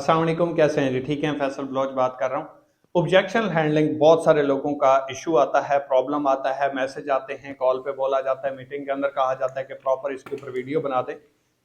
अस्सलाम वालेकुम, कैसे हैं जी? ठीक हैं। फैसल ब्लॉच बात कर रहा हूँ। ऑब्जेक्शन हैंडलिंग बहुत सारे लोगों का इशू आता है, प्रॉब्लम आता है, मैसेज आते हैं, कॉल पे बोला जाता है, मीटिंग के अंदर कहा जाता है कि प्रॉपर इसके ऊपर वीडियो बना दें।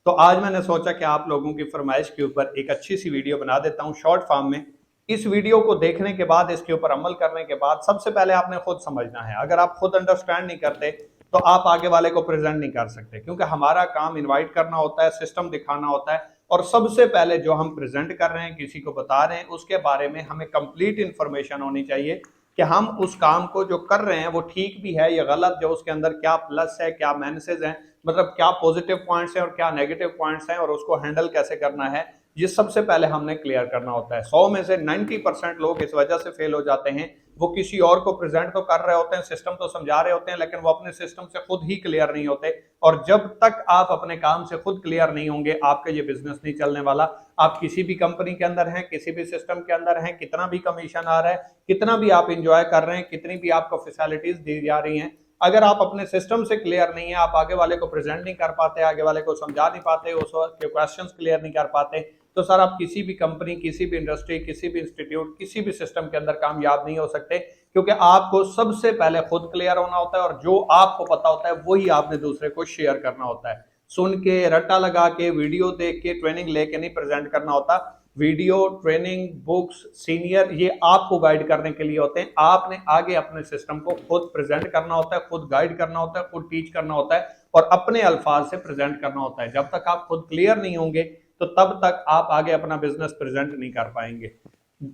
तो आज मैंने सोचा कि आप लोगों की फरमाइश के ऊपर एक अच्छी सी वीडियो बना देता हूँ शॉर्ट फॉर्म में। इस वीडियो को देखने के बाद, इसके ऊपर अमल करने के बाद, सबसे पहले आपने खुद समझना है। अगर आप खुद अंडरस्टैंड नहीं करते तो आप आगे वाले को प्रेजेंट नहीं कर सकते, क्योंकि हमारा काम इनवाइट करना होता है, सिस्टम दिखाना होता है, और सबसे पहले जो हम प्रेजेंट कर रहे हैं, किसी को बता रहे हैं, उसके बारे में हमें कंप्लीट इंफॉर्मेशन होनी चाहिए कि हम उस काम को जो कर रहे हैं वो ठीक भी है या गलत, जो उसके अंदर क्या प्लस है, क्या माइनसेस हैं, मतलब क्या पॉजिटिव पॉइंट्स हैं और क्या नेगेटिव पॉइंट्स हैं, और उसको हैंडल कैसे करना है, ये सबसे पहले हमने क्लियर करना होता है। 100 में से 90% लोग इस वजह से फेल हो जाते हैं, वो किसी और को प्रेजेंट तो कर रहे होते हैं, सिस्टम तो समझा रहे होते हैं, लेकिन वो अपने सिस्टम से खुद ही क्लियर नहीं होते। और जब तक आप अपने काम से खुद क्लियर नहीं होंगे, आपका ये बिजनेस नहीं चलने वाला। आप किसी भी कंपनी के अंदर हैं, किसी भी सिस्टम के अंदर हैं, कितना भी कमीशन आ रहा है, कितना भी आप इंजॉय कर रहे हैं, कितनी भी आपको फैसिलिटीज दी जा रही हैं, अगर आप अपने सिस्टम से क्लियर नहीं है, आप आगे वाले को प्रेजेंट नहीं कर पाते, आगे वाले को समझा नहीं पाते, उस के क्वेश्चंस क्लियर नहीं कर पाते, तो सर आप किसी भी कंपनी, किसी भी इंडस्ट्री, किसी भी इंस्टीट्यूट, किसी भी सिस्टम के अंदर कामयाब नहीं हो सकते। क्योंकि आपको सबसे पहले खुद क्लियर होना होता है, और जो आपको पता होता है वही आपने दूसरे को शेयर करना होता है। सुन के, रट्टा लगा के, वीडियो देख के, ट्रेनिंग लेके नहीं प्रेजेंट करना होता। वीडियो, ट्रेनिंग, बुक्स, सीनियर, ये आपको गाइड करने के लिए होते हैं। आपने आगे अपने सिस्टम को खुद प्रेजेंट करना होता है, खुद गाइड करना होता है, खुद टीच करना होता है, और अपने अल्फाज से प्रेजेंट करना होता है। जब तक आप खुद क्लियर नहीं होंगे तो तब तक आप आगे अपना बिजनेस प्रेजेंट नहीं कर पाएंगे।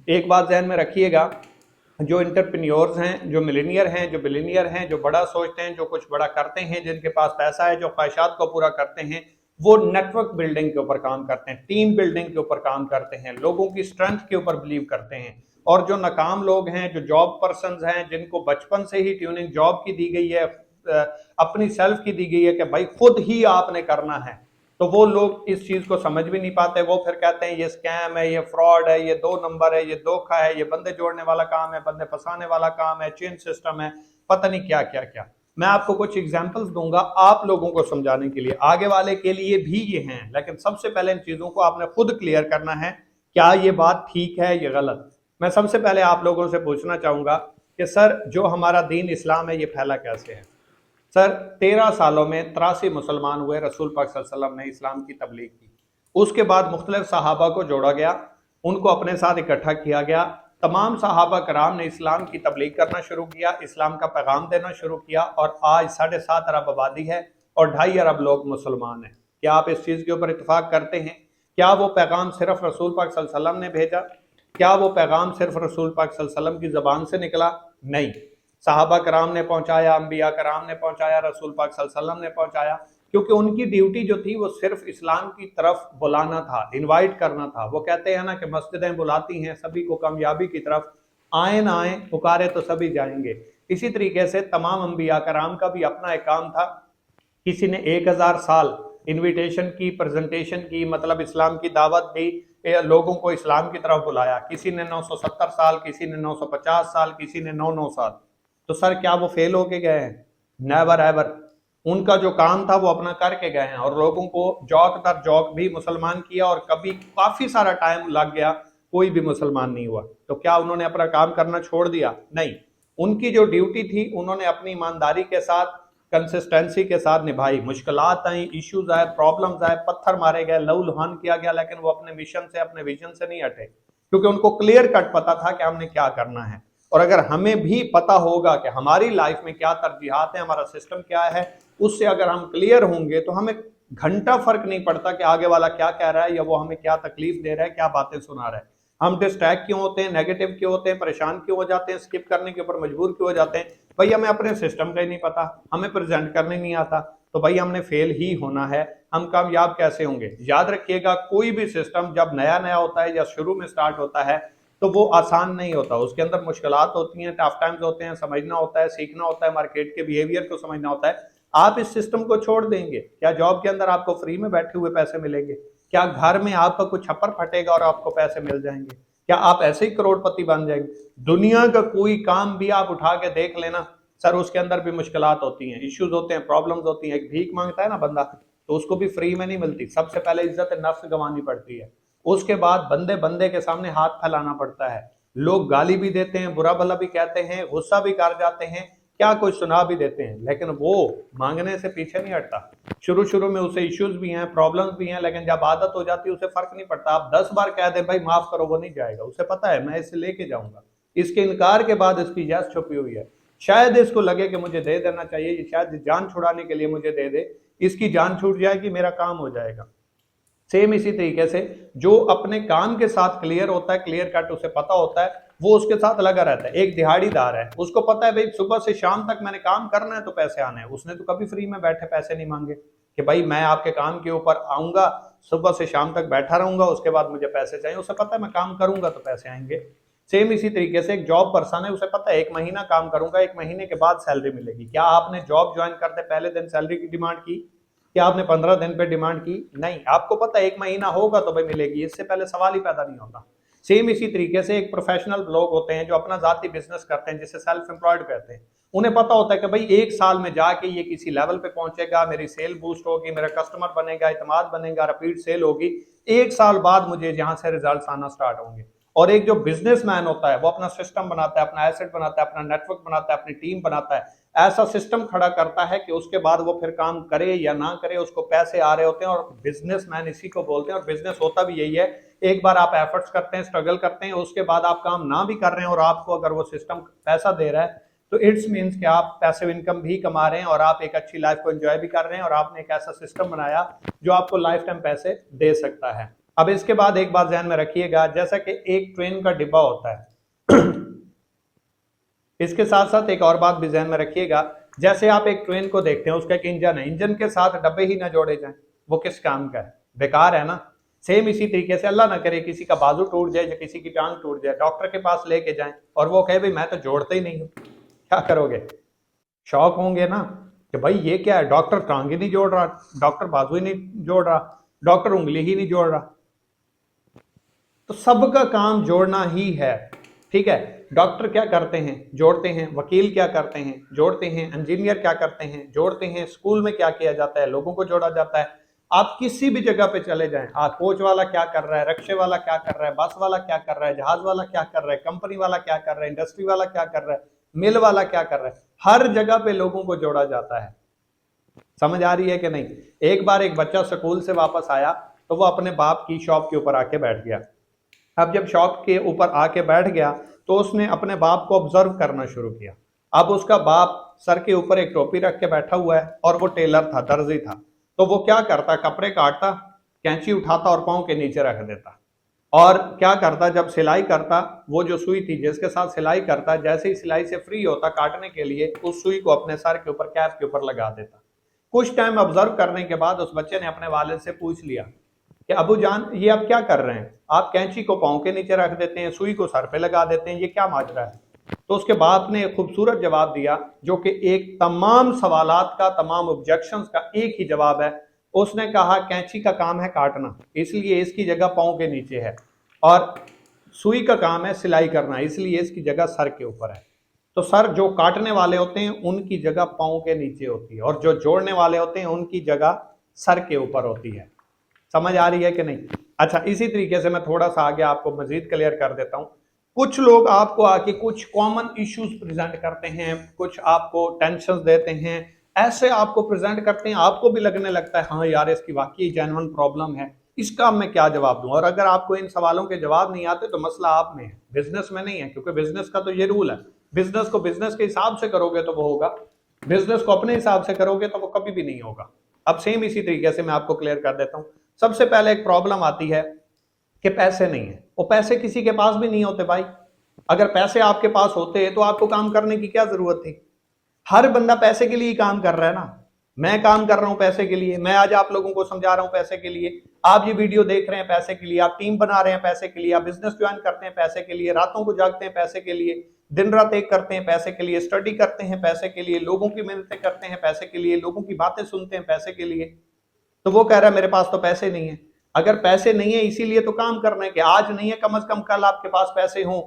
एक बात ध्यान में रखिएगा, जो इंटरप्रेन्योर्स हैं, जो मिलेनियर हैं, जो बिलियनियर हैं, जो बड़ा सोचते हैं, जो कुछ बड़ा करते हैं, जिनके पास पैसा है, जो ख्वाहिशात को पूरा करते हैं, वो नेटवर्क बिल्डिंग के ऊपर काम करते हैं, टीम बिल्डिंग के ऊपर काम करते हैं, लोगों की स्ट्रेंथ के ऊपर बिलीव करते हैं। और जो नाकाम लोग हैं, जो जॉब पर्सन्स हैं, जिनको बचपन से ही ट्यूनिंग जॉब की दी गई है, अपनी सेल्फ की दी गई है कि भाई खुद ही आपने करना है, तो वो लोग इस चीज को समझ भी नहीं पाते। वो फिर कहते हैं ये स्कैम है, ये फ्रॉड है, ये 2 नंबर है, ये धोखा है, ये बंदे जोड़ने वाला काम है, बंदे फंसाने वाला काम है, चेन सिस्टम है, पता नहीं क्या क्या क्या। मैं आपको कुछ एग्जांपल्स दूंगा आप लोगों को समझाने के लिए, आगे वाले के लिए भी ये हैं, लेकिन सबसे पहले इन चीजों को आपने खुद क्लियर करना है, क्या ये बात ठीक है या गलत। मैं सबसे पहले आप लोगों से पूछना चाहूंगा कि सर जो हमारा दीन इस्लाम है ये फैला कैसे है। सर 13 सालों में 83 मुसलमान हुए, रसूल पाक सल्लल्लाहु अलैहि वसल्लम ने इस्लाम की तबलीग की। उसके बाद मुख्तलिफ सहाबा को जोड़ा गया, उनको अपने साथ इकट्ठा किया गया। तमाम सहाबा कराम ने इस्लाम की तबलीग करना शुरू किया, इस्लाम का पैगाम देना शुरू किया, और आज 7.5 अरब आबादी है और 2.5 अरब लोग मुसलमान हैं। क्या आप इस चीज़ के ऊपर इतफाक करते हैं? क्या वो पैगाम सिर्फ रसूल पाक सल्लल्लाहु अलैहि वसल्लम ने भेजा? क्या वो पैगाम सिर्फ रसूल पाक सल्लल्लाहु अलैहि वसल्लम की ज़बान से निकला? नहीं, सहाबा कराम ने पहुंचाया, अंबिया कराम ने पहुंचाया, रसूल पाक सल्लल्लाहु अलैहि वसल्लम ने पहुंचाया, क्योंकि उनकी ड्यूटी जो थी वो सिर्फ इस्लाम की तरफ बुलाना था, इनवाइट करना था। वो कहते हैं ना कि मस्जिदें बुलाती हैं सभी को कामयाबी की तरफ, आए ना आए, पुकारे तो सभी जाएंगे। इसी तरीके से तमाम अंबिया कराम का भी अपना एक काम था। किसी ने 1000 साल इनविटेशन की, प्रेजेंटेशन की, मतलब इस्लाम की दावत दी, लोगों को इस्लाम की तरफ बुलाया। किसी ने 970 साल, किसी ने 950 साल, किसी ने 9 साल। तो सर क्या वो फेल होके गए हैं? Never ever. उनका जो काम था वो अपना करके गए हैं, और लोगों को जौक दर जौक भी मुसलमान किया, और कभी काफी सारा टाइम लग गया, कोई भी मुसलमान नहीं हुआ। तो क्या उन्होंने अपना काम करना छोड़ दिया? नहीं, उनकी जो ड्यूटी थी उन्होंने अपनी ईमानदारी के साथ, कंसिस्टेंसी के साथ निभाई। मुश्किलात आई, इश्यूज आए, प्रॉब्लम्स आए, पत्थर मारे गए, लहू लुहान किया गया, लेकिन वो अपने मिशन से, अपने विजन से नहीं हटे, क्योंकि उनको क्लियर कट पता था कि हमने क्या करना है। और अगर हमें भी पता होगा कि हमारी लाइफ में क्या तरजीहात है, हमारा सिस्टम क्या है, उससे अगर हम क्लियर होंगे तो हमें घंटा फर्क नहीं पड़ता कि आगे वाला क्या कह रहा है, या वो हमें क्या तकलीफ दे रहा है, क्या बातें सुना रहा है। हम डिस्ट्रैक्ट क्यों होते हैं, नेगेटिव क्यों होते हैं, परेशान क्यों हो जाते हैं, स्किप करने के ऊपर मजबूर क्यों हो जाते हैं? भाई हमें अपने सिस्टम का ही नहीं पता, हमें प्रेजेंट करने नहीं आता, तो भाई हमने फेल ही होना है। हम कामयाब कैसे होंगे? याद रखिएगा, कोई भी सिस्टम जब नया नया होता है या शुरू में स्टार्ट होता है तो वो आसान नहीं होता, उसके अंदर मुश्किलात होती हैं, टफ टाइम्स होते हैं, समझना होता है, सीखना होता है, मार्केट के बिहेवियर को समझना होता है। आप इस सिस्टम को छोड़ देंगे? क्या जॉब के अंदर आपको फ्री में बैठे हुए पैसे मिलेंगे? क्या घर में आपका कुछ छप्पर फटेगा और आपको पैसे मिल जाएंगे? क्या आप ऐसे ही करोड़पति बन जाएंगे? दुनिया का कोई काम भी आप उठा के देख लेना सर, उसके अंदर भी मुश्किलात होती हैं, इश्यूज होते हैं, प्रॉब्लम्स होती हैं। एक भीख मांगता है ना बंदा, तो उसको भी फ्री में नहीं मिलती, सबसे पहले इज्जत नफ्स गंवानी पड़ती है। उसके बाद बंदे बंदे के सामने हाथ फैलाना पड़ता है, लोग गाली भी देते हैं, बुरा भला भी कहते हैं, गुस्सा भी कर जाते हैं, क्या कुछ सुना भी देते हैं, लेकिन वो मांगने से पीछे नहीं हटता। शुरू शुरू में उसे इश्यूज भी हैं, प्रॉब्लम्स भी हैं, लेकिन जब आदत हो जाती है उसे फर्क नहीं पड़ता। आप 10 बार कह दें भाई माफ करो, वो नहीं जाएगा, उसे पता है मैं इसे लेके जाऊंगा। इसके इनकार के बाद इसकी यस छुपी हुई है, शायद इसको लगे कि मुझे दे देना चाहिए, शायद जान छुड़ाने के लिए मुझे दे दे, इसकी जान छूट जाएगी, मेरा काम हो जाएगा। सेम इसी तरीके से जो अपने काम के साथ क्लियर होता है, क्लियर कट उसे पता होता है, वो उसके साथ लगा रहता है। एक दिहाड़ीदार है, उसको पता है भाई सुबह से शाम तक मैंने काम करना है तो पैसे आने हैं, उसने तो कभी फ्री में बैठे पैसे नहीं मांगे कि भाई मैं आपके काम के ऊपर आऊंगा, सुबह से शाम तक बैठा रहूंगा, उसके बाद मुझे पैसे चाहिए। उसे पता है मैं काम करूंगा तो पैसे आएंगे। सेम इसी तरीके से एक जॉब पर्सन है, उसे पता है 1 महीना काम करूंगा, 1 महीने के बाद सैलरी मिलेगी। क्या आपने जॉब ज्वाइन करते पहले दिन सैलरी की डिमांड की? क्या आपने 15 दिन पे डिमांड की? नहीं, आपको पता है 1 महीना होगा तो भाई मिलेगी, इससे पहले सवाल ही पैदा नहीं होता। सेम इसी तरीके से एक प्रोफेशनल लोग होते हैं जो अपना जाती बिजनेस करते हैं, जिसे सेल्फ एम्प्लॉयड कहते हैं। उन्हें पता होता है कि भाई 1 साल में जाके ये किसी लेवल पे पहुंचेगा, मेरी सेल बूस्ट होगी, मेरा कस्टमर बनेगा, इतमाद बनेगा, रिपीट सेल होगी, 1 साल बाद मुझे यहाँ से रिजल्ट आना स्टार्ट होंगे। और एक जो बिजनेसमैन होता है वो अपना सिस्टम बनाता है, अपना एसेट बनाता है, अपना नेटवर्क बनाता है, अपनी टीम बनाता है, ऐसा सिस्टम खड़ा करता है कि उसके बाद वो फिर काम करे या ना करे, उसको पैसे आ रहे होते हैं। और बिजनेसमैन इसी को बोलते हैं, और बिजनेस होता भी यही है। एक बार आप एफर्ट्स करते हैं, स्ट्रगल करते हैं, उसके बाद आप काम ना भी कर रहे हैं और आपको अगर वो सिस्टम पैसा दे रहा है तो इट्स मीन्स कि आप पैसिव इनकम भी कमा रहे हैं और आप एक अच्छी लाइफ को एंजॉय भी कर रहे हैं, और आपने एक ऐसा सिस्टम बनाया जो आपको लाइफ टाइम पैसे दे सकता है। अब इसके बाद एक बात ध्यान में रखिएगा, जैसा कि एक ट्रेन का डिब्बा होता है इसके साथ साथ एक और बात भी ध्यान में रखिएगा, जैसे आप एक ट्रेन को देखते हैं, उसका एक इंजन है, इंजन के साथ डब्बे ही ना जोड़े जाएं, वो किस काम का है? बेकार है ना। सेम इसी तरीके से अल्लाह ना करे किसी का बाजू टूट जाए या किसी की टांग टूट जाए, डॉक्टर के पास लेके जाएं और वो कहे भाई मैं तो जोड़ता ही नहीं हूं, क्या करोगे? शौक होंगे ना कि भाई ये क्या है, डॉक्टर टांग ही नहीं जोड़ रहा, डॉक्टर बाजू ही नहीं जोड़ रहा, डॉक्टर उंगली ही नहीं जोड़ रहा। तो सबका काम जोड़ना ही है, ठीक है। डॉक्टर क्या करते हैं? जोड़ते हैं। वकील क्या करते हैं? जोड़ते हैं। इंजीनियर क्या करते हैं? जोड़ते हैं। स्कूल में क्या किया जाता है? लोगों को जोड़ा जाता है। आप किसी भी जगह पे चले जाएं, आप कोच वाला क्या कर रहा है, रिक्शे वाला क्या कर रहा है, बस वाला क्या कर रहा है, जहाज वाला क्या कर रहा है, कंपनी वाला क्या कर रहा है, इंडस्ट्री वाला क्या कर रहा है, मिल वाला क्या कर रहा है, हर जगह पे लोगों को जोड़ा जाता है। समझ आ रही है कि नहीं? एक बार एक बच्चा स्कूल से वापस आया तो वो अपने बाप की शॉप के ऊपर आके बैठ गया। अब जब शॉप के ऊपर आके बैठ गया तो उसने अपने बाप को ऑब्जर्व करना शुरू किया। अब उसका बाप सर के ऊपर एक टोपी रख के बैठा हुआ है और वो टेलर था, दर्जी था। तो वो क्या करता? कपड़े काटता, कैंची उठाता और पांव के नीचे रख देता। और क्या करता? जब सिलाई करता, वो जो सुई थी जिसके साथ सिलाई करता, जैसे ही सिलाई से फ्री होता काटने के लिए, उस सुई को अपने सर के ऊपर, कैप के ऊपर लगा देता। कुछ टाइम ऑब्जर्व करने के बाद उस बच्चे ने अपने वालिद से पूछ लिया कि अबू जान ये आप क्या कर रहे हैं? आप कैंची को पांव के नीचे रख देते हैं, सुई को सर पे लगा देते हैं, ये क्या माजरा है? तो उसके बाप ने एक खूबसूरत जवाब दिया जो कि एक तमाम सवालात का, तमाम ऑब्जेक्शंस का एक ही जवाब है। उसने कहा कैंची का काम है काटना, इसलिए इसकी जगह पांव के नीचे है, और सुई का काम है सिलाई करना, इसलिए इसकी जगह सर के ऊपर है। तो सर जो काटने वाले होते हैं उनकी जगह पांव के नीचे होती है, और जो जोड़ने वाले होते हैं उनकी जगह सर के ऊपर होती है। समझ आ रही है कि नहीं? अच्छा, इसी तरीके से मैं थोड़ा सा आगे आपको मजीद क्लियर कर देता हूं। कुछ लोग आपको आके कुछ कॉमन इश्यूज प्रेजेंट करते हैं, कुछ आपको टेंशन देते हैं, ऐसे आपको प्रेजेंट करते हैं, आपको भी लगने लगता है हाँ यार इसकी वाकई जेन्युइन प्रॉब्लम है, इसका मैं क्या जवाब दूं। और अगर आपको इन सवालों के जवाब नहीं आते तो मसला आप में है, बिजनेस में नहीं है। क्योंकि बिजनेस का तो ये रूल है, बिजनेस को बिजनेस के हिसाब से करोगे तो वो होगा, बिजनेस को अपने हिसाब से करोगे तो वो कभी भी नहीं होगा। अब सेम इसी तरीके से मैं आपको क्लियर कर देता हूं। सबसे पहले एक प्रॉब्लम आती है कि पैसे नहीं है। वो पैसे किसी के पास भी नहीं होते भाई। अगर पैसे आपके पास होते तो आपको काम करने की क्या जरूरत थी? हर बंदा पैसे के लिए ही काम कर रहा है ना। मैं काम कर रहा हूं पैसे के लिए, मैं आज आप लोगों को समझा रहा हूं पैसे के लिए, आप ये वीडियो देख रहे हैं पैसे के लिए, आप टीम बना रहे हैं पैसे के लिए, आप बिजनेस ज्वाइन करते हैं पैसे के लिए, रातों को जागते हैं पैसे के लिए, दिन रात एक करते हैं पैसे के लिए, स्टडी करते हैं पैसे के लिए, लोगों की मेहनतें करते हैं पैसे के लिए, लोगों की बातें सुनते हैं पैसे के लिए। तो वो कह रहा है मेरे पास तो पैसे नहीं है। अगर पैसे नहीं है इसीलिए तो काम करना है कि आज नहीं है, कम से कम कल आपके पास पैसे हों।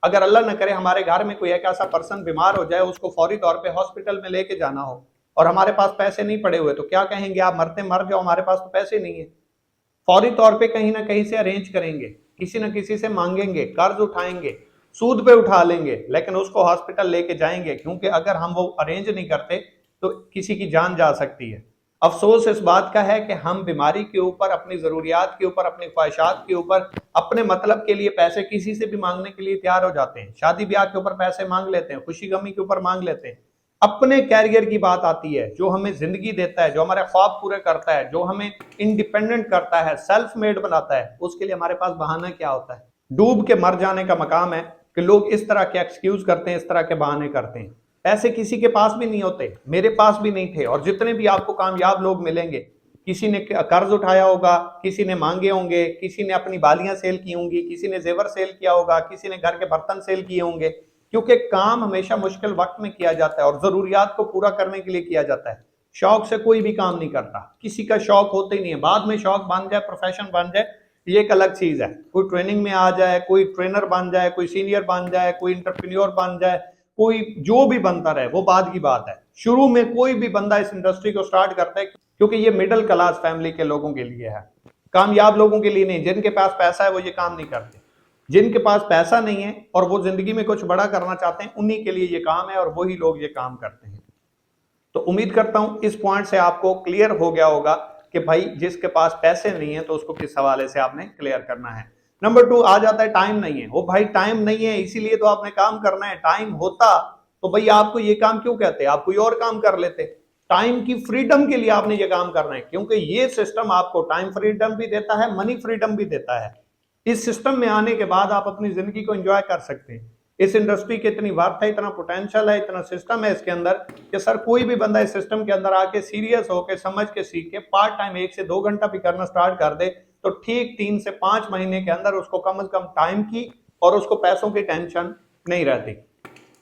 अगर अल्लाह न करे हमारे घर में कोई एक ऐसा पर्सन बीमार हो जाए, उसको फौरी तौर पे हॉस्पिटल में लेके जाना हो और हमारे पास पैसे नहीं पड़े हुए, तो क्या कहेंगे आप? मरते मर जाओ, हमारे पास तो पैसे नहीं है। फौरी तौर पे कहीं ना कहीं से अरेंज करेंगे, किसी न किसी से मांगेंगे, कर्ज उठाएंगे, सूद पे उठा लेंगे, लेकिन उसको हॉस्पिटल लेके जाएंगे, क्योंकि अगर हम वो अरेंज नहीं करते तो किसी की जान जा सकती है। अफसोस इस बात का है कि हम बीमारी के ऊपर, अपनी जरूरियात के ऊपर, अपनी ख्वाहिशात के ऊपर, अपने मतलब के लिए पैसे किसी से भी मांगने के लिए तैयार हो जाते हैं। शादी ब्याह के ऊपर पैसे मांग लेते हैं, खुशी गमी के ऊपर मांग लेते हैं। अपने कैरियर की बात आती है, जो हमें जिंदगी देता है, जो हमारे ख्वाब पूरे करता है, जो हमें इंडिपेंडेंट करता है, सेल्फ मेड बनाता है, उसके लिए हमारे पास बहाना क्या होता है? डूब के मर जाने का मकाम है कि लोग इस तरह के एक्सक्यूज करते हैं, इस तरह के बहाने करते हैं। पैसे किसी के पास भी नहीं होते, मेरे पास भी नहीं थे, और जितने भी आपको कामयाब लोग मिलेंगे, किसी ने कर्ज उठाया होगा, किसी ने मांगे होंगे, किसी ने अपनी बालियां सेल की होंगी, किसी ने जेवर सेल किया होगा, किसी ने घर के बर्तन सेल किए होंगे, क्योंकि काम हमेशा मुश्किल वक्त में किया जाता है और जरूरियात को पूरा करने के लिए किया जाता है। शौक से कोई भी काम नहीं करता, किसी का शौक होता ही नहीं है। बाद में शौक बन जाए, प्रोफेशन बन जाए, ये एक अलग चीज है। कोई ट्रेनिंग में आ जाए, कोई ट्रेनर बन जाए, कोई सीनियर बन जाए, कोई इंटरप्रेन्योर बन जाए, कोई जो भी बनता रहे, वो बाद की बात है। शुरू में कोई भी बंदा इस इंडस्ट्री को स्टार्ट करता है क्योंकि ये मिडिल क्लास फैमिली के लोगों के लिए है, कामयाब लोगों के लिए नहीं। जिनके पास पैसा है वो ये काम नहीं करते, जिनके पास पैसा नहीं है और वो जिंदगी में कुछ बड़ा करना चाहते हैं, उन्हीं के लिए ये काम है और वही लोग ये काम करते हैं। तो उम्मीद करता हूं इस पॉइंट से आपको क्लियर हो गया होगा कि भाई जिसके पास पैसे नहीं है तो उसको किस हवाले से आपने क्लियर करना है। नंबर 2 आ जाता है टाइम नहीं है। वो भाई टाइम नहीं है इसीलिए तो आपने काम करना है। टाइम होता तो भाई आपको ये काम क्यों कहते, आप कोई और काम कर लेते। टाइम की फ्रीडम के लिए आपने ये काम करना है, क्योंकि ये सिस्टम आपको टाइम फ्रीडम भी देता है, मनी फ्रीडम भी देता है। इस सिस्टम में आने के बाद आप अपनी जिंदगी को एंजॉय कर सकते हैं। इस इंडस्ट्री की इतनी वर्थ है, इतना पोटेंशियल है, इतना सिस्टम है इसके अंदर कि सर कोई भी बंदा इस सिस्टम के अंदर आके सीरियस होकर समझ के सीख के पार्ट टाइम 1 से 2 घंटा भी करना स्टार्ट कर दे तो ठीक 3 से 5 महीने के अंदर उसको कम से कम टाइम की और उसको पैसों की टेंशन नहीं रहती।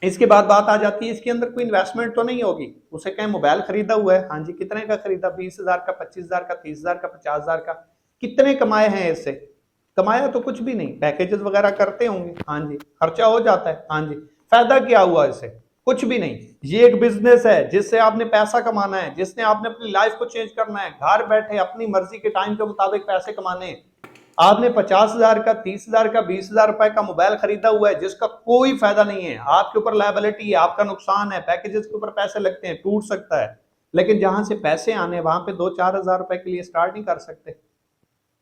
इसके बाद बात आ जाती है इसके अंदर कोई इन्वेस्टमेंट तो नहीं होगी। उसे कहें मोबाइल खरीदा हुआ है, हाँ जी, कितने का खरीदा, 20,000 का, 25,000 का, 30,000 का, 50,000 का। कितने कमाए हैं इससे? कमाया तो कुछ भी नहीं, पैकेजेस वगैरह करते होंगे, हाँ जी, खर्चा हो जाता है, हाँ जी। फायदा क्या हुआ इससे? कुछ भी नहीं। ये एक बिजनेस है जिससे आपने पैसा कमाना है, जिसने आपने अपनी लाइफ को चेंज करना है, घर बैठे अपनी मर्जी के टाइम के मुताबिक पैसे कमाने हैं। आपने 50,000 का, 30,000 का, 20,000 रुपए का मोबाइल खरीदा हुआ है जिसका कोई फायदा नहीं है। आपके ऊपर लायबिलिटी है, आपका नुकसान है, पैकेजेस के ऊपर पैसे लगते हैं, टूट सकता है। लेकिन जहां से पैसे आने वहां पे 2-4 हजार रुपए के लिए स्टार्ट नहीं कर सकते।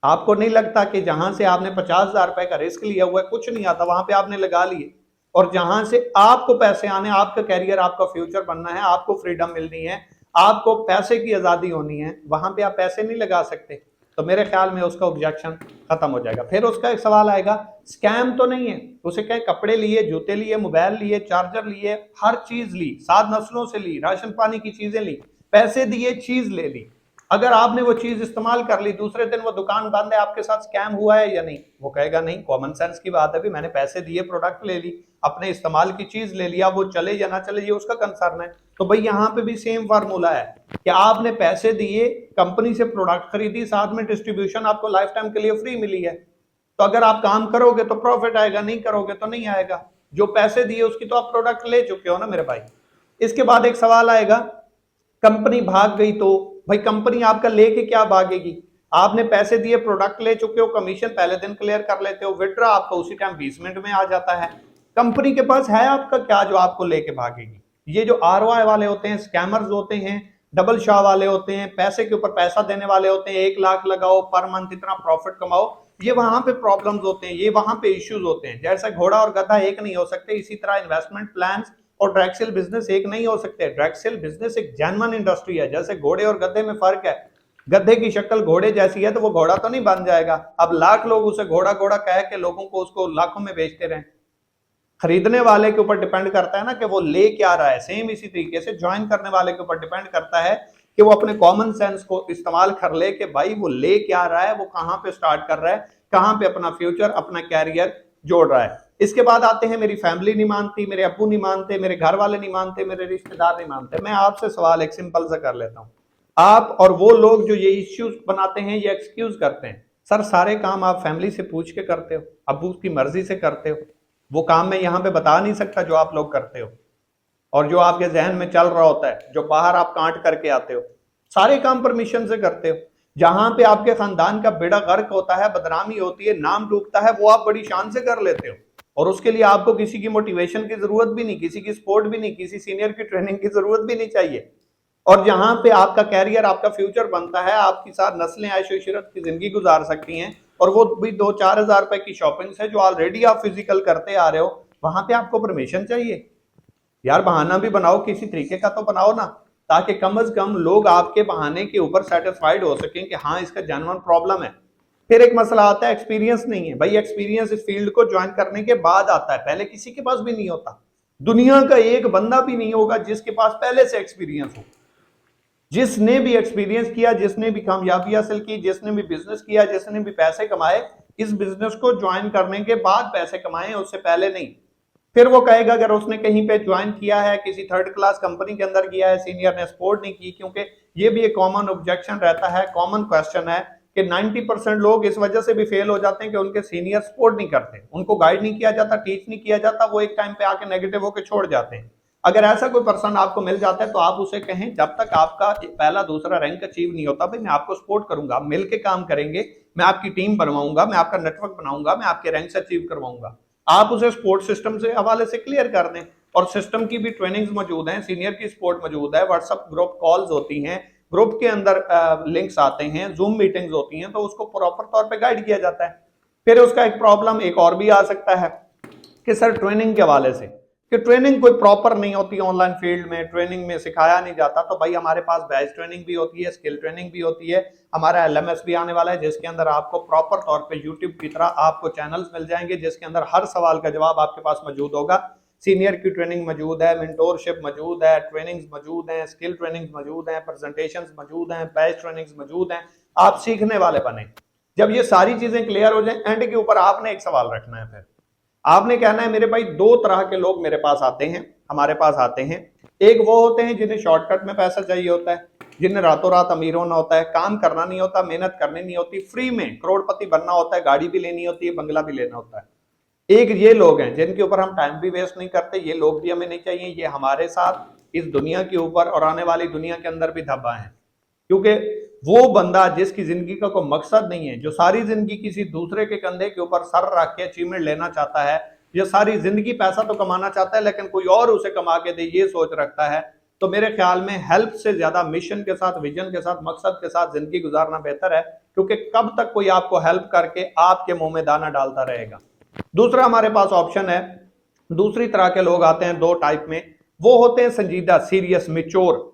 आपको नहीं लगता कि जहां से आपने 50,000 रुपए का रिस्क लिया हुआ है, कुछ नहीं आता, वहां पे आपने लगा लिए, और जहां से आपको पैसे आने, आपका कैरियर, आपका फ्यूचर बनना है, आपको फ्रीडम मिलनी है, आपको पैसे की आजादी होनी है, वहां पे आप पैसे नहीं लगा सकते। तो मेरे ख्याल में उसका ऑब्जेक्शन खत्म हो जाएगा। फिर उसका एक सवाल आएगा, स्कैम तो नहीं है? उसे कहें कपड़े लिए, जूते लिए, मोबाइल लिए, चार्जर लिए, हर चीज ली, 7 नस्लों से ली, राशन पानी की चीजें ली, पैसे दिए, चीज ले ली। अगर आपने वो चीज इस्तेमाल कर ली, दूसरे दिन वो दुकान बंद है, आपके साथ स्कैम हुआ है या नहीं? वो कहेगा नहीं, कॉमन सेंस की बात है भी, मैंने पैसे दिए, प्रोडक्ट ले ली, अपने इस्तेमाल की चीज ले लिया, वो चले या ना चले ये उसका कंसर्न है। तो भाई यहाँ पे भी सेम फार्मूला है कि आपने पैसे दिए, कंपनी से प्रोडक्ट खरीदी, साथ में डिस्ट्रीब्यूशन आपको लाइफ टाइम के लिए फ्री मिली है। तो अगर आप काम करोगे तो प्रॉफिट आएगा, नहीं करोगे तो नहीं आएगा। जो पैसे दिए उसकी तो आप प्रोडक्ट ले चुके हो ना मेरे भाई। इसके बाद एक सवाल आएगा, कंपनी भाग गई तो? भाई कंपनी आपका लेके क्या भागेगी? आपने पैसे दिए, प्रोडक्ट ले चुके हो, कमीशन पहले दिन क्लियर कर लेते हो, विड्रॉ आपका उसी टाइम 20 मिनट में आ जाता है। कंपनी के पास है आपका क्या जो आपको लेके भागेगी? ये जो आरओआई वाले होते हैं, स्कैमर्स होते हैं, डबल शॉ वाले होते हैं, पैसे के ऊपर पैसा देने वाले होते हैं, 1 लाख लगाओ पर मंथ, इतना प्रॉफिट कमाओ, ये वहां पे प्रॉब्लम्स होते हैं, ये वहां पे इश्यूज होते हैं। जैसे घोड़ा और गधा एक नहीं हो सकते, इसी तरह इन्वेस्टमेंट प्लान और ड्रैक्सिल बिजनेस एक नहीं हो सकते। ड्रैक्सिल बिजनेस एक जेन्युइन इंडस्ट्री है। जैसे घोड़े और गधे में फर्क है, गधे की शक्ल घोड़े जैसी है तो वो घोड़ा तो नहीं बन जाएगा। अब लाख लोग उसे घोड़ा घोड़ा कह के लोगों को उसको लाखों में बेचते रहे, खरीदने वाले के ऊपर डिपेंड करता है ना कि वो ले क्या रहा है। सेम इसी तरीके से ज्वाइन करने वाले के ऊपर डिपेंड करता है कि वो अपने कॉमन सेंस को इस्तेमाल कर ले कि भाई वो ले क्या रहा है, वो कहां पे स्टार्ट कर रहा है, कहां पे अपना फ्यूचर, अपना कैरियर जोड़ रहा है। इसके बाद आते हैं, मेरी फैमिली नहीं मानती, मेरे अब्बू नहीं मानते, मेरे घर वाले नहीं मानते, मेरे रिश्तेदार नहीं मानते। मैं आपसे सवाल एक सिंपल सा कर लेता हूं, आप और वो लोग जो ये इश्यूज बनाते हैं, ये एक्सक्यूज करते हैं, सर सारे काम आप फैमिली से पूछ के करते हो, अब्बू की मर्जी से करते हो, वो काम मैं यहां पे बता नहीं सकता जो आप लोग करते हो और जो आपके जहन में चल रहा होता है, जो बाहर आप कांट करके आते हो, सारे काम परमिशन से करते हो। जहां पे आपके खानदान का बेड़ा गर्क होता है, बदनामी होती है, नाम डूबता है, वो आप बड़ी शान से कर लेते हो और उसके लिए आपको किसी की मोटिवेशन की जरूरत भी नहीं, किसी की सपोर्ट भी नहीं, किसी सीनियर की ट्रेनिंग की जरूरत भी नहीं चाहिए। और जहां पे आपका कैरियर, आपका फ्यूचर बनता है, आपकी साथ नस्लें ऐश इशरत की जिंदगी गुजार सकती हैं और वो भी 2-4 हजार रुपए की शॉपिंग है जो ऑलरेडी आप फिजिकल करते आ रहे हो, वहां पे आपको परमिशन चाहिए? यार बहाना भी बनाओ, किसी तरीके का तो बनाओ ना, ताकि कम से कम लोग आपके बहाने के ऊपर सेटिस्फाइड हो सकें कि हाँ इसका जेन्युइन प्रॉब्लम है। फिर एक मसला आता है एक्सपीरियंस नहीं है। भाई एक्सपीरियंस इस फील्ड को ज्वाइन करने के बाद आता है, पहले किसी के पास भी नहीं होता। दुनिया का एक बंदा भी नहीं होगा जिसके पास पहले से एक्सपीरियंस हो। जिसने भी एक्सपीरियंस किया, जिसने भी कामयाबी हासिल की, जिसने भी बिजनेस किया, जिसने भी पैसे कमाए, इस बिजनेस को ज्वाइन करने के बाद पैसे कमाए, उससे पहले नहीं। फिर वो कहेगा अगर उसने कहीं पे ज्वाइन किया है, किसी थर्ड क्लास कंपनी के अंदर किया है, सीनियर ने सपोर्ट नहीं की, क्योंकि ये भी एक कॉमन ऑब्जेक्शन रहता है, कॉमन क्वेश्चन है कि 90% लोग इस वजह से भी फेल हो जाते हैं कि उनके सीनियर सपोर्ट नहीं करते, उनको गाइड नहीं किया जाता, टीच नहीं किया जाता, वो एक टाइम पे आके नेगेटिव होकर छोड़ जाते हैं। अगर ऐसा कोई पर्सन आपको मिल जाता है तो आप उसे कहें जब तक आपका पहला दूसरा रैंक अचीव नहीं होता, भाई मैं आपको सपोर्ट करूंगा, मिल के काम करेंगे, मैं आपकी टीम बनवाऊंगा, मैं आपका नेटवर्क बनाऊंगा, मैं आपके रैंक्स अचीव करवाऊंगा। आप उसे सपोर्ट सिस्टम से हवाले से क्लियर कर दें और सिस्टम की भी ट्रेनिंग्स मौजूद हैं, सीनियर की सपोर्ट मौजूद है, व्हाट्सएप ग्रुप कॉल्स होती हैं, ग्रुप के अंदर लिंक्स आते हैं, जूम मीटिंग्स होती हैं, तो उसको प्रॉपर तौर पे गाइड किया जाता है। फिर उसका एक प्रॉब्लम एक और भी आ सकता है कि सर ट्रेनिंग के हवाले से कि ट्रेनिंग कोई प्रॉपर नहीं होती, ऑनलाइन फील्ड में ट्रेनिंग में सिखाया नहीं जाता। तो भाई हमारे पास बैच ट्रेनिंग भी होती है, स्किल ट्रेनिंग भी होती है, हमारा एलएमएस भी आने वाला है जिसके अंदर आपको प्रॉपर तौर पे यूट्यूब की तरह आपको चैनल्स मिल जाएंगे जिसके अंदर हर सवाल का जवाब आपके पास मौजूद होगा। सीनियर की ट्रेनिंग मौजूद है, मेंटोरशिप मौजूद है, ट्रेनिंग्स मौजूद हैं, स्किल ट्रेनिंग्स मौजूद हैं, प्रेजेंटेशंस मौजूद हैं, बैच ट्रेनिंग्स मौजूद हैं। आप सीखने वाले बने। जब ये सारी चीजें क्लियर हो जाए, एंड के ऊपर आपने एक सवाल रखना है। फिर आपने कहना है मेरे भाई दो तरह के लोग मेरे पास आते हैं, हमारे पास आते हैं। एक वो होते हैं जिन्हें शॉर्टकट में पैसा चाहिए होता है, जिन्हें रातों रात अमीर होना होता है, काम करना नहीं होता, मेहनत करनी नहीं होती, फ्री में करोड़पति बनना होता है, गाड़ी भी लेनी होती है, बंगला भी लेना होता है। एक ये लोग हैं जिनके ऊपर हम टाइम भी वेस्ट नहीं करते, ये लोग भी हमें नहीं चाहिए, ये हमारे साथ इस दुनिया के ऊपर और आने वाली दुनिया के अंदर भी धब्बा है। क्योंकि वो बंदा जिसकी जिंदगी का कोई मकसद नहीं है, जो सारी जिंदगी किसी दूसरे के कंधे के ऊपर सर रख के अचीवमेंट लेना चाहता है, ये सारी जिंदगी पैसा तो कमाना चाहता है लेकिन कोई और उसे कमा के दे ये सोच रखता है, तो मेरे ख्याल में हेल्प से ज्यादा मिशन के साथ, विजन के साथ, मकसद के साथ जिंदगी गुजारना बेहतर है। क्योंकि कब तक कोई आपको हेल्प करके आपके मुंह में दाना डालता रहेगा। दूसरा हमारे पास ऑप्शन है, दूसरी तरह के लोग आते हैं दो टाइप में। वो होते हैं संजीदा, सीरियस, मैच्योर,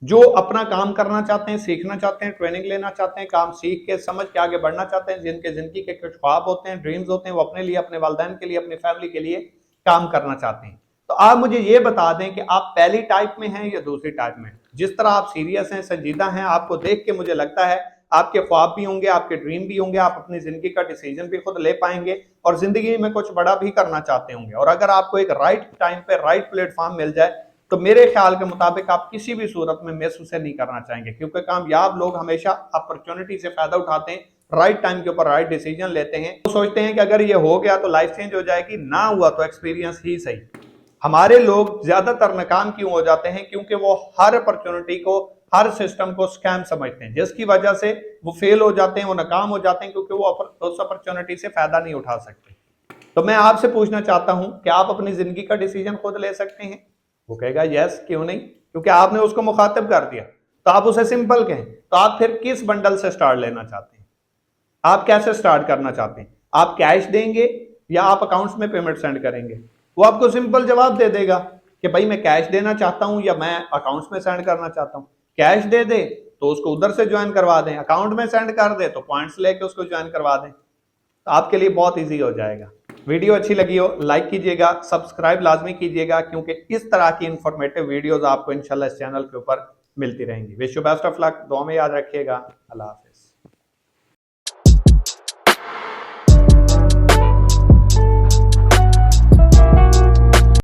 जो अपना काम करना चाहते हैं, सीखना चाहते हैं, ट्रेनिंग लेना चाहते हैं, काम सीख के समझ के आगे बढ़ना चाहते हैं, जिनके जिंदगी के कुछ ख्वाब होते हैं, ड्रीम्स होते हैं, वो अपने लिए, अपने वालिदैन के लिए, अपनी फैमिली के लिए काम करना चाहते हैं। तो आप मुझे ये बता दें कि आप पहली टाइप में हैं या दूसरी टाइप में। जिस तरह आप सीरियस हैं, संजीदा हैं, आपको देख के मुझे लगता है आपके ख्वाब भी होंगे, आपके ड्रीम भी होंगे, आप अपनी जिंदगी का डिसीजन भी खुद ले पाएंगे और जिंदगी में कुछ बड़ा भी करना चाहते होंगे। और अगर आपको एक राइट टाइम पे राइट प्लेटफॉर्म मिल जाए तो मेरे ख्याल के मुताबिक आप किसी भी सूरत में मिस उसे नहीं करना चाहेंगे। क्योंकि कामयाब लोग हमेशा अपॉर्चुनिटी से फायदा उठाते हैं, राइट टाइम के ऊपर राइट डिसीजन लेते हैं। वो सोचते हैं कि अगर ये हो गया तो लाइफ चेंज हो जाएगी, ना हुआ तो एक्सपीरियंस ही सही। हमारे लोग ज्यादातर नाकाम क्यों हो जाते हैं? क्योंकि वो हर अपॉर्चुनिटी को, हर सिस्टम को स्कैम समझते हैं, जिसकी वजह से वो फेल हो जाते हैं, वो नाकाम हो जाते हैं, क्योंकि वो उस अपॉर्चुनिटी से फायदा नहीं उठा सकते। तो मैं आपसे पूछना चाहता हूं कि आप अपनी जिंदगी का डिसीजन खुद ले सकते हैं? वो कहेगा यस, क्यों नहीं, क्योंकि आपने उसको मुखातिब कर दिया। तो आप उसे सिंपल कहें, तो आप फिर किस बंडल से स्टार्ट लेना चाहते हैं? आप कैसे स्टार्ट करना चाहते हैं? आप कैश देंगे या आप अकाउंट्स में पेमेंट सेंड करेंगे? वो आपको सिंपल जवाब दे देगा कि भाई मैं कैश देना चाहता हूं या मैं अकाउंट्स में सेंड करना चाहता हूं। कैश दे दे तो उसको उधर से ज्वाइन करवा दें, अकाउंट में सेंड कर दे तो पॉइंट्स लेके उसको ज्वाइन करवा दें। तो आपके लिए बहुत ईजी हो जाएगा। वीडियो अच्छी लगी हो लाइक कीजिएगा, सब्सक्राइब लाजमी कीजिएगा, क्योंकि इस तरह की इंफॉर्मेटिव वीडियोस आपको इंशाल्लाह इस चैनल के ऊपर मिलती रहेंगी। Wish you best of luck, दुआ में याद रखिएगा। अल्लाह हाफिज़।